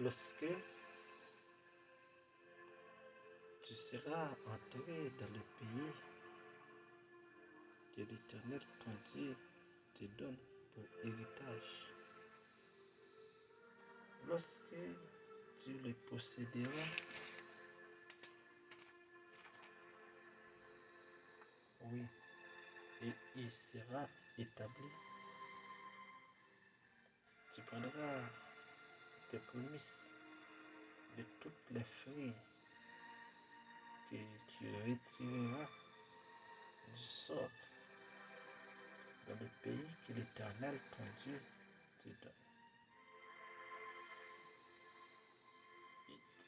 lorsque tu seras entré dans le pays que l'Éternel, ton Dieu, te donne pour héritage. Lorsque tu le posséderas, oui, et il sera établi. Tu prendras des prémices de toutes les fruits que tu retireras du sol dans le pays que l'Éternel, ton Dieu, te donne.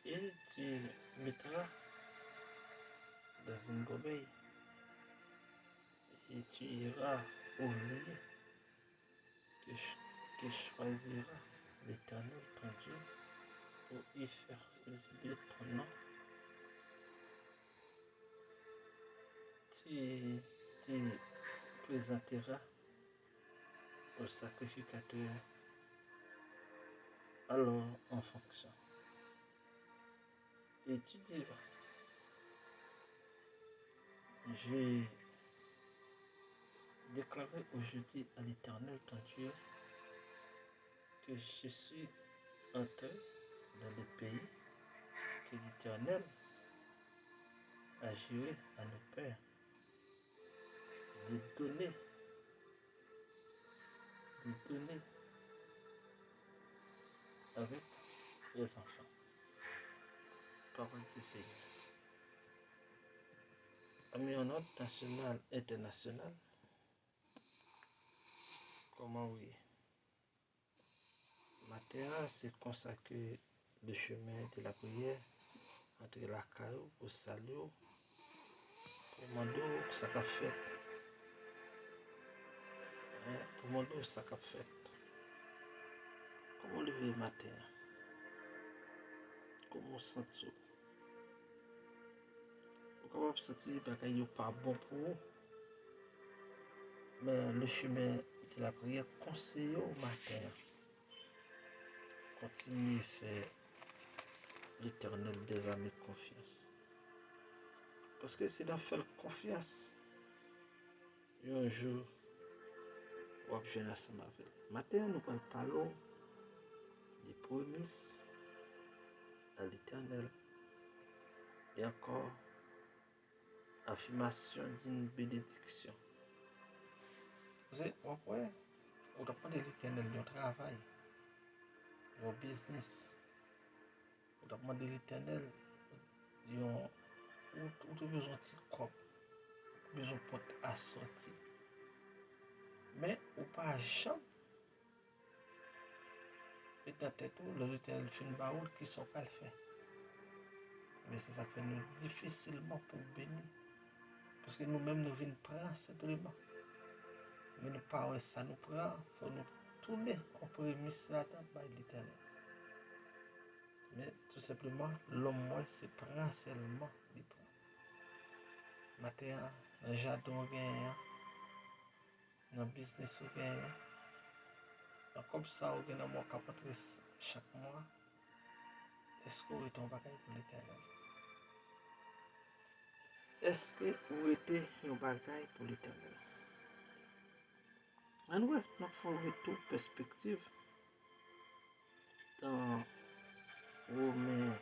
Et tu mettras dans une gobeille et tu iras au lieu que choisira l'Éternel, ton Dieu, pour y faire résider ton nom. Tu présenteras au sacrificateur alors en fonction. Et tu diras, j'ai déclaré aujourd'hui à l'Éternel ton Dieu que je suis entré dans le pays que l'Éternel a juré à nos pères de donner avec les enfants. Parole du Seigneur. Amis en ordre national, international, comment oui? Matin, c'est consacré le chemin de la prière entre la caillou au salut, pour demander que ça a fait. Pour demander ça a fait. Comment lever le matin? Comment sentir? Comment sentir que ce n'est pas bon pour vous? Mais le chemin de la prière conseille au matin. Continuez à faire l'Éternel des amis confiance. Parce que c'est dans faire confiance. Un jour, on va venir ensemble avec. Matin, nous parlons des promesses à l'Éternel et encore affirmation d'une bénédiction. Vous savez, on doit prendre l'Éternel dans le travail, dans le business. On doit demander l'Éternel, où tu as besoin de petit corps, besoin de porte assorti. Mais ou pas jamais. Et dans tête où l'Éternel fait une baoule qui sont pas le faire. Mais c'est ça qui fait nous difficilement pour bénir. Parce que nous-mêmes nous venons prendre simplement. Mais nous pas ça nous prend, il faut nous tourner en prémisse là-dedans par l'Éternel. Mais tout simplement, l'homme, moi, c'est prendre seulement les prend. Maintenant, dans le jardin, dans le business, comme ça, on gagne mon capotrice chaque mois. Est-ce que vous êtes un bagage pour l'Éternel? Est-ce que vous êtes un bagage pour l'Éternel? En vrai, nous faisons un retour perspective dans Romains,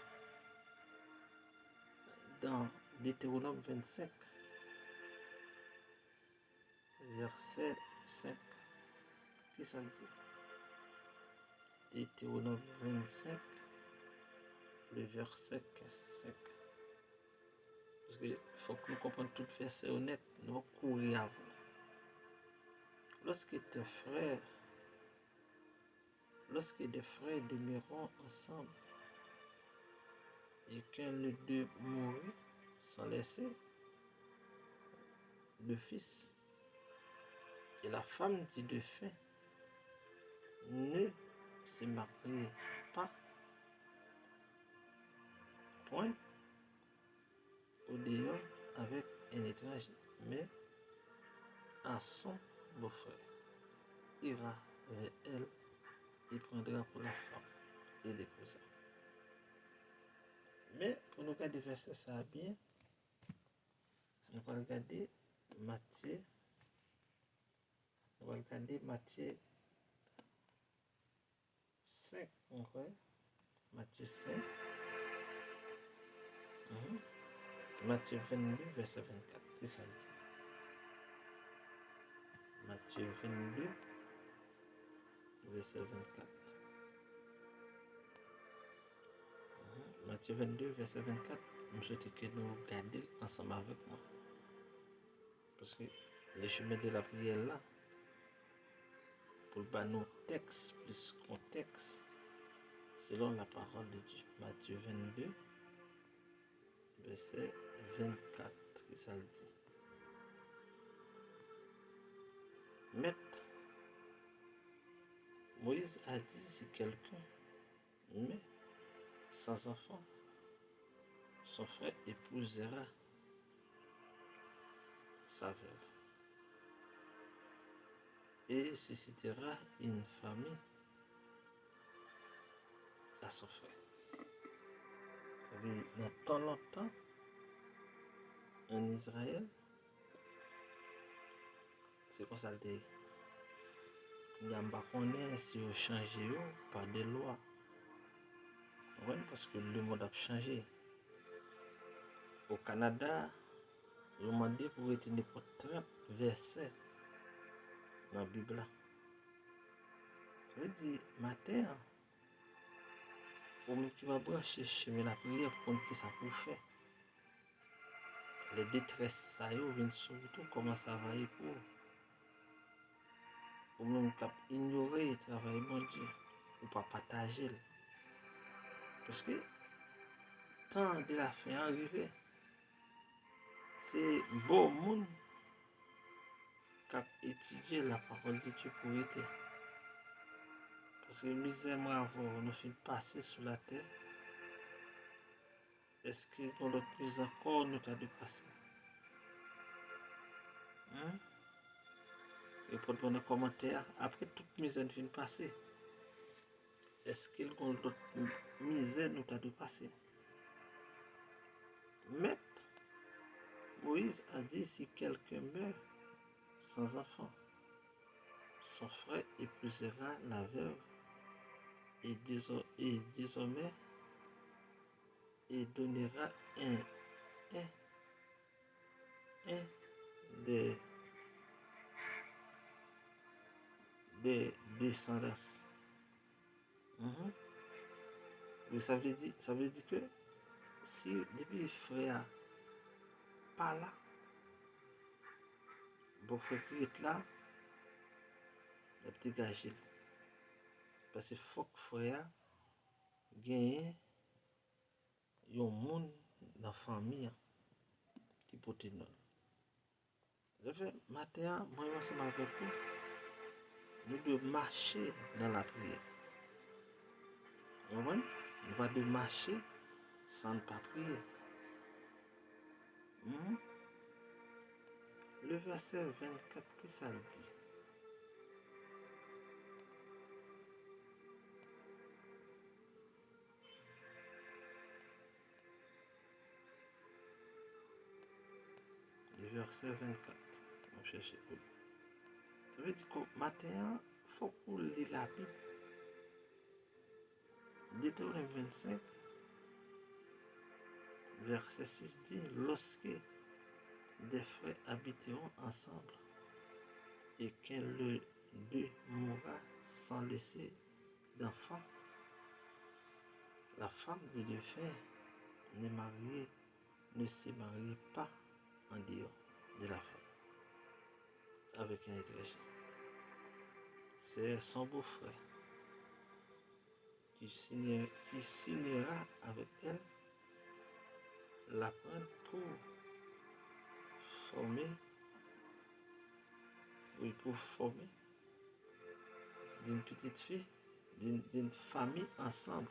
dans Deutéronome 25, verset 5. Qui ça dit? Deutéronome 25, le verset 5. Parce qu'il faut que nous comprenions tout verset honnête, nous courir avant. Lorsque des frères demeureront ensemble et qu'un d'eux mourit sans laisser le fils, et la femme du défunt ne se marie pas, point au dehors avec un étranger, mais à son beau-frère, ira vers elle et prendra pour la femme et l'épousa. Mais pour nous regarder verset ça bien, on va regarder Matthieu. On va regarder Matthieu 5. Matthieu 5. Matthieu 22, verset 24. Qu'est-ce que ça dit? Matthieu 22, verset 24. Matthieu 22, verset 24. Je souhaite que nous regardions ensemble avec moi. Parce que le chemin de la prière là, pour le nos textes plus contexte, selon la parole de Dieu. Matthieu 22, verset 24. Qu'est-ce que ça dit? Maître, Moïse a dit si quelqu'un met sans enfant, son frère épousera sa veuve et suscitera une famille à son frère. Dans tant longtemps, en Israël, c'est comme ça le dit. Il n'y a pas si on change par des lois. Oui, parce que le monde a changé. Au Canada, ils ont demandé pour retenir 30 versets dans la Bible. Ça veut dire, matin, au moment qui va brancher chemin la prière pour qu'on ça pour faire. Les détresses, ça y est, viennent surtout comment ça va y pour. Ou même cap ignorer le travail de Dieu, ou pas partager. Parce que, tant de la fin arrivé, c'est beau monde qui a étudié la parole de Dieu pour être. Parce que misère, moi, nous fait passer sur la terre. Est-ce que dans l'autre mise encore, nous avons dû passer? Et pour donner un commentaire, après toute misère vient passer, est-ce qu'il y a d'autres misère nous avons dû passer? Mais Moïse a dit si quelqu'un meurt sans enfant, son frère épousera la veuve et désormais et donnera un des descendants. Oui, ça veut dire que si depuis le frère pas là, bon frère qui est là, le petit gâchis. Parce que faut que frère gagne un monde dans la famille qui peut te donner. Je fais matin, moi ensemble avec vous, nous devons marcher dans la prière. Nous ne pas de marcher sans ne pas prier. Le verset 24, qui ça le dit? Le verset 24. On cherche où? Ça veut dire que matin, il faut qu'on lit la Bible. Deutéronome 25, verset 6 dit, lorsque des frères habiteront ensemble et qu'un d'eux mourra sans laisser d'enfant, la femme des deux frères ne se marie pas en dehors de la femme avec un étranger. C'est son beau-frère qui signera avec elle la prendre pour former d'une petite fille, d'une famille ensemble.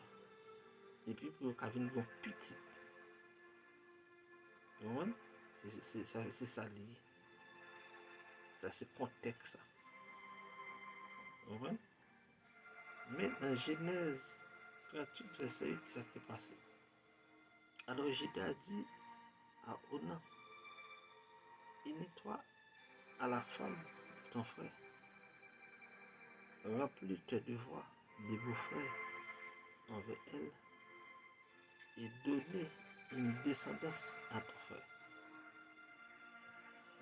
Et puis pour qu'elle vienne une petite. C'est ça lié. Ça c'est contexte. Mais dans Genèse 38, verset 8, ça s'est passé. Alors Judas a dit à Onan, unis-toi à la femme de ton frère, remplis tes devoirs des beaux-frères envers elle et donnez une descendance à ton frère.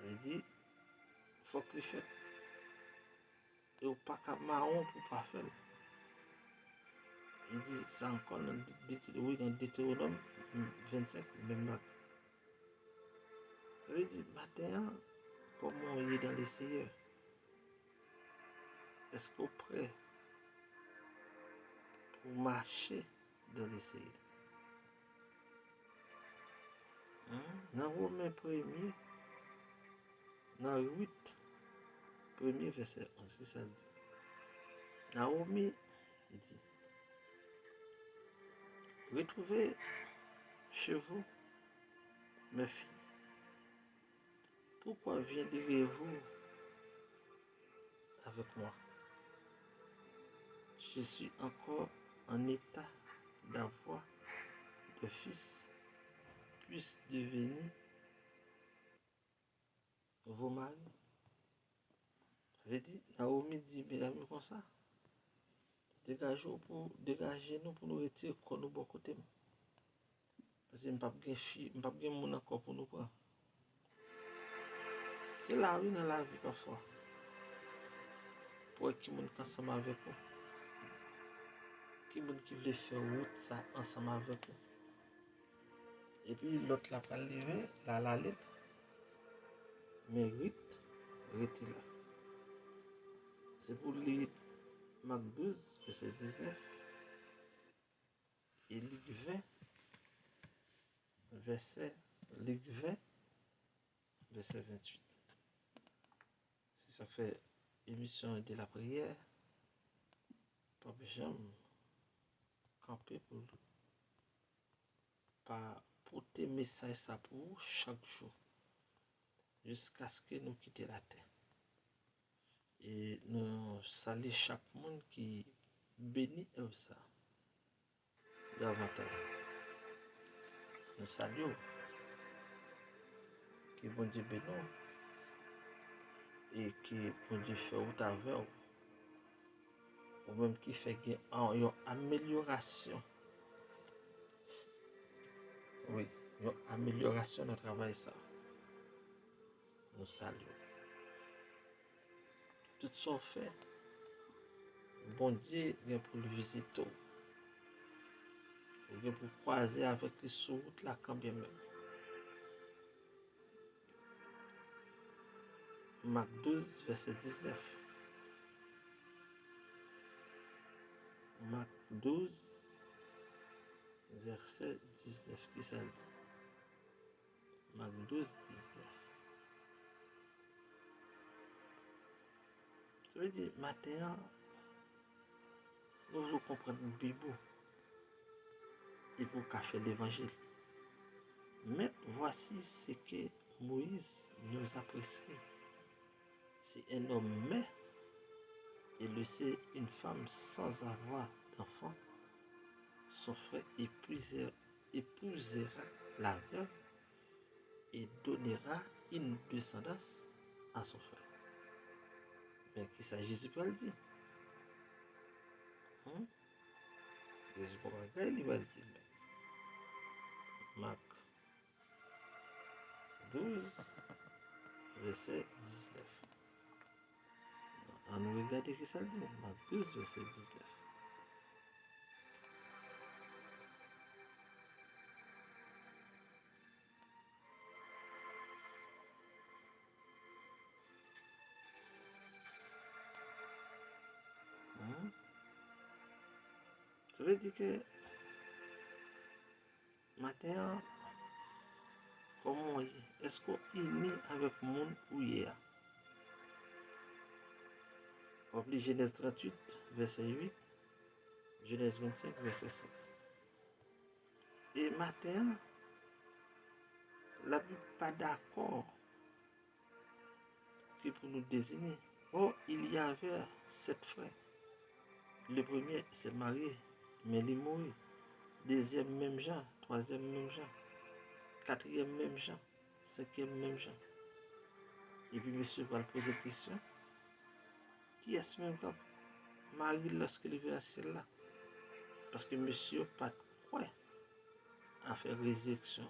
Il dit, il faut que le fait. Et au pas qu'à marron pour pas faire. Il dit ça encore dans Deutéronome 25, même là. Ça veut dire, matin, comment on est dans les seigneurs? Est-ce qu'on est prêt pour marcher dans les seigneurs? Dans Romains 1er, dans 8, 1er verset 11, c'est ça dit. Naomi dit, retrouvez chez vous mes filles. Pourquoi viendrez-vous avec moi? Je suis encore en état d'avoir de fils puissent devenir vos maris. Ça veut dire, Naomi dit, mesdames, comme ça, dégagez-nous pour nous retirer quand nous bon côté. Parce que je ne peux pas de mon encore pour nous prendre. C'est la rue dans la vie parfois. Pour qui monde ensemble avec vous. Qui monde qui veut faire route ça ensemble avec vous. Et puis l'autre là pour lever, là la lettre. Mais rite là. C'est pour lire Marc 12, verset 19. Et Luc 20, verset 28. C'est ça fait émission de la prière. Pas besoin camper pour pas porter message ça pour chaque jour jusqu'à ce que nous quittions la terre. Et nous saluons chaque monde qui bénit ça davantage. Nous saluons qui bon Dieu bénit et qui bon Dieu fait route avec ou même qui fait une amélioration. Oui, une amélioration de travail ça. Nous saluons. Tout ça fait, bon Dieu vient pour le visiter. Ou bien pour croiser avec les sous route là quand bien même. Marc 12, verset 19. Marc 12, verset 19. Qui ça dit? Marc 12, 19. Ça veut dire, maintenant, nous voulons comprendre le Bible et pour qu'a fait l'évangile. Mais voici ce que Moïse nous a prescrit. Si un homme met et laisser une femme sans avoir d'enfant, son frère épousera la veuve et donnera une descendance à son frère. Mais qui ça Jésus peut le dire? Jésus peut pas il va dire. Marc 12, verset 19. On nous regarde qui ça dit. Marc 12, verset 19. Ça veut dire que maintenant, comment est-ce qu'on est né avec le monde où il est? On oublie Genèse 38, verset 8, Genèse 25, verset 5. Et maintenant, la Bible n'est pas d'accord que pour nous désigner. Oh, il y avait 7 frères. Le premier s'est marié, mais il est mort. Deuxième, même genre. troisième même genre, quatrième même genre, cinquième même genre. Et puis monsieur va le poser question. Qui est-ce même comme Marie lorsqu'il vient à celle-là? Parce que monsieur pas quoi à faire résurrection.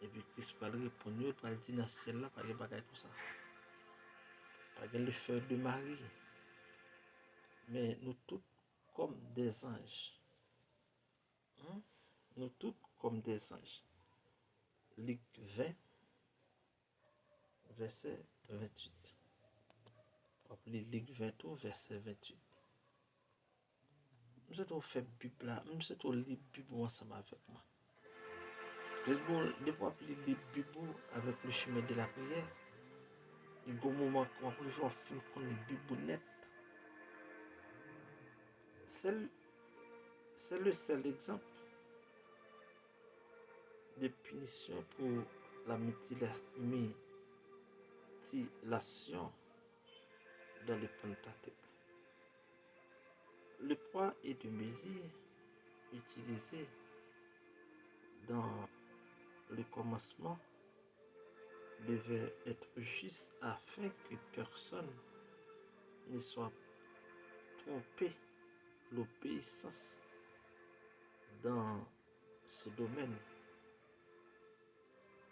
Et puis Christ va répondre, il va dire dans celle-là, pas de bagaille comme ça. Pas de le faire de Marie. Mais nous tous comme des anges. Hein? Nous tous comme des anges. Luc 20, verset 28. Rappelez Luc 20, verset 28. Nous sommes fait Bible là, nous sommes lire Bible ensemble avec moi. Depuis qu'on lire Bible avec le chemin de la prière, il y a un moment où on va faire une Bible net. C'est le seul exemple de punition pour la mutilation dans le Pentateuque. Le poids et de mesure utilisé dans le commencement devait être juste afin que personne ne soit trompé l'obéissance dans ce domaine.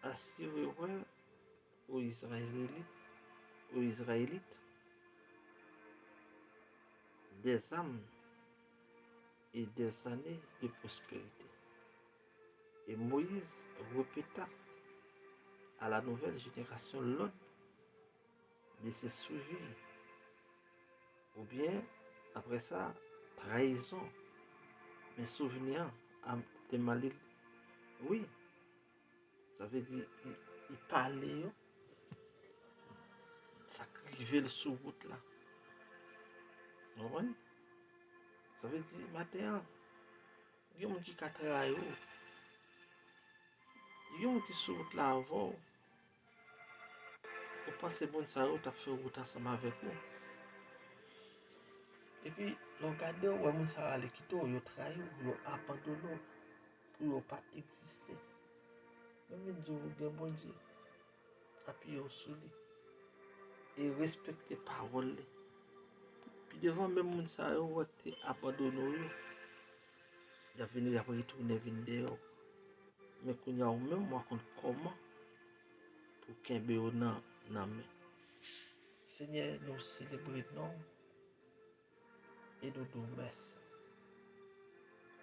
Assurerait aux Israélites des âmes et des années de prospérité. Et Moïse répéta à la nouvelle génération l'ordre de se suivre. Ou bien, après ça, trahison, mais souvenir de Malil. Oui, ça veut dire, il parlait, ça crivait sur route là. Oui. Ça veut dire, matin, il y a des gens qui travaillent, il y a des gens qui sur route là avant. Vous pensez que ça a fait route ensemble avec vous. Et puis, regardez où les gens allaient quitter, ils trahissent, ils abandonnent pour ne pas exister. Même si vous avez bon Dieu, appuyez sur lui et respectez la parole. Puis devant même les gens qui ont abandonné, ils ont venu retourner dehors. Mais quand il y a même moi comment pour qu'il y ait un main. Seigneur, nous célébrons et nous nous merci.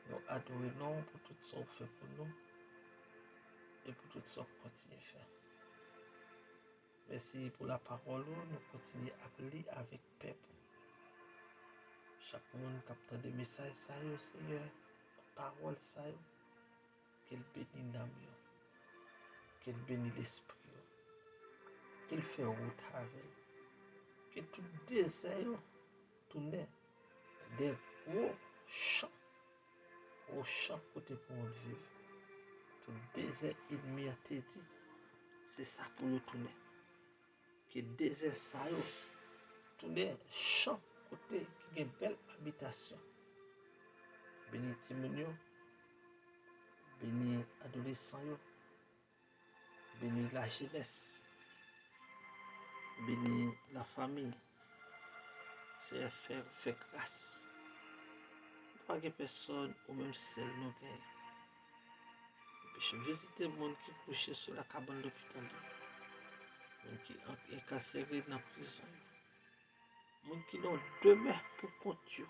Nous adorons pour tout ce qu'on fait pour nous et pour tout ce qu'on continue à faire. Merci pour la parole, nous continuons à lire avec peuple. Chaque monde capte des messages, ça y est, Seigneur, parole, ça y est, qu'elle bénit l'âme, qu'elle bénit l'esprit, qu'elle fait route avec, que tout désert tourne des hauts champs côté pour nous vivre. Tout désert ennemi a été dit, c'est ça pour nous tourner. Que désert ça y est, tourner champ côté qui a une belle habitation. Béni Timonio, béni adolescent, béni la jeunesse, béni la famille. C'est faire grâce. Pas de personne ou même celle nous gagne. Je visite le monde qui couché sur la cabane de l'hôpital. Le monde qui est incarcéré dans la prison. Le monde qui n'a demeure pour compte.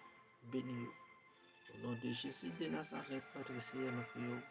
Béni. Au nom de Jésus de Nazareth, notre Seigneur, nous prions.